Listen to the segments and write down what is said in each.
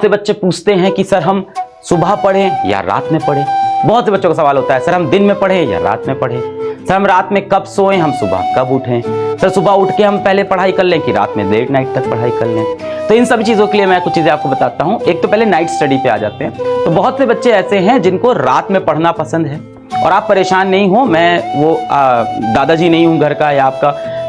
से बच्चे पूछते हैं कि सर हम सुबह पढ़ें या रात में पढ़ें। बहुत से बच्चों का सवाल होता है सर हम दिन में पढ़ें या रात में पढ़ें, सर हम रात में कब सोएं, हम सुबह कब उठें, सर सुबह उठ के हम पहले पढ़ाई कर लें कि रात में लेट नाइट तक पढ़ाई कर लें। तो इन सभी चीज़ों के लिए मैं कुछ चीज़ें आपको बताता हूँ। एक तो पहले नाइट स्टडी पे आ जाते हैं। तो बहुत से बच्चे ऐसे हैं जिनको रात में पढ़ना पसंद है, और आप परेशान नहीं हो, मैं वो दादाजी नहीं हूँ घर का, या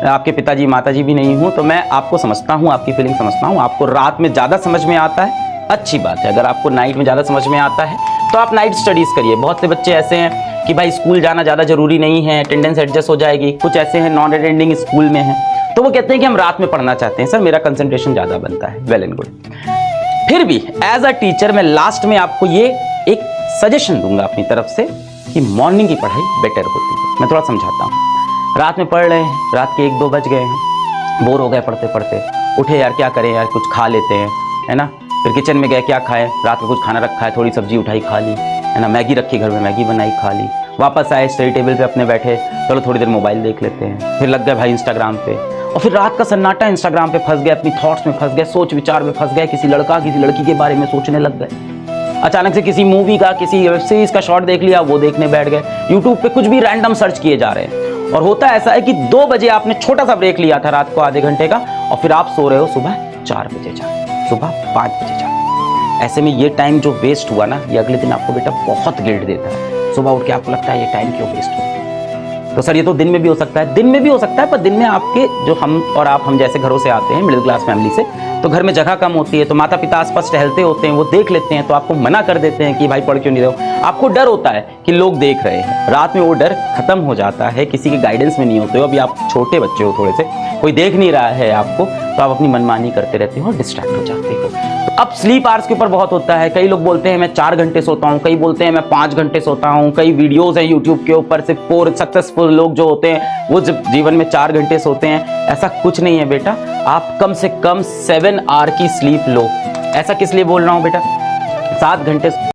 आपके पिताजी माताजी भी नहीं हूँ, तो मैं आपको समझता हूँ, आपकी फीलिंग समझता हूँ। आपको रात में ज़्यादा समझ में आता है, अच्छी बात है। अगर आपको नाइट में ज़्यादा समझ में आता है तो आप नाइट स्टडीज़ करिए। बहुत से बच्चे ऐसे हैं कि भाई स्कूल जाना ज़्यादा ज़रूरी नहीं है, अटेंडेंस एडजस्ट हो जाएगी। कुछ ऐसे हैं नॉन अटेंडिंग स्कूल में हैं, तो वो कहते हैं कि हम रात में पढ़ना चाहते हैं, सर मेरा कंसंट्रेशन ज़्यादा बनता है। Well and good. फिर भी एज अ टीचर मैं लास्ट में आपको ये एक सजेशन दूंगा अपनी तरफ से कि मॉर्निंग की पढ़ाई बेटर होती है। मैं थोड़ा समझाता हूँ। रात में पढ़ रहे हैं, रात के 1-2 बज गए हैं, बोर हो गए पढ़ते पढ़ते, उठे यार क्या करें यार, कुछ खा लेते हैं, है ना। फिर किचन में गए, क्या खाएं, रात में कुछ खाना रखा है, थोड़ी सब्जी उठाई खा ली, है ना, मैगी रखी घर में, मैगी बनाई खा ली। वापस आए स्टडी टेबल पे अपने बैठे, चलो थोड़ी देर मोबाइल देख लेते हैं, फिर लग गए भाई इंस्टाग्राम पे, और फिर रात का सन्नाटा इंस्टाग्राम पे फंस गए, अपनी थॉट्स में फंस गए, सोच विचार में फंस गए, किसी लड़का किसी लड़की के बारे में सोचने लग गए। अचानक से किसी मूवी का, किसी वेब सीरीज का शॉर्ट देख लिया, वो देखने बैठ गए। यूट्यूब पे कुछ भी रैंडम सर्च किए जा रहे हैं। और होता ऐसा है कि 2 बजे आपने छोटा सा ब्रेक लिया था रात को आधे घंटे का, और फिर आप सो रहे हो सुबह 4 बजे जाके, सुबह 5 बजे जाके। ऐसे में ये टाइम जो वेस्ट हुआ ना, ये अगले दिन आपको बेटा बहुत गिल्ट देता है। सुबह उठ के आपको लगता है ये टाइम क्यों वेस्ट हुआ। तो सर ये तो दिन में भी हो सकता है, दिन में भी हो सकता है, पर दिन में आपके जो हम और आप हम जैसे घरों से आते हैं, मिडिल क्लास फैमिली से, तो घर में जगह कम होती है, तो माता पिता आसपास टहलते होते हैं, वो देख लेते हैं, तो आपको मना कर देते हैं कि भाई पढ़ क्यों नहीं रहे हो। आपको डर होता है कि लोग देख रहे हैं। रात में वो डर खत्म हो जाता है, किसी के गाइडेंस में नहीं होते हो। अभी आप छोटे बच्चे हो, थोड़े से कोई देख नहीं रहा है आपको, तो आप अपनी मनमानी करते रहते हो और डिस्ट्रैक्ट हो जाते हो। तो अब स्लीप आवर्स के ऊपर बहुत होता है। कई लोग बोलते हैं मैं 4 घंटे सोता हूँ, कई बोलते हैं मैं 5 घंटे सोता हूँ। कई वीडियोस हैं यूट्यूब के ऊपर, सिर्फ 4 सक्सेसफुल लोग जो होते हैं वो जीवन में 4 घंटे सोते हैं। ऐसा कुछ नहीं है बेटा, आप कम से कम 7 आवर की स्लीप लो। ऐसा किस लिए बोल रहा हूँ बेटा, 7 घंटे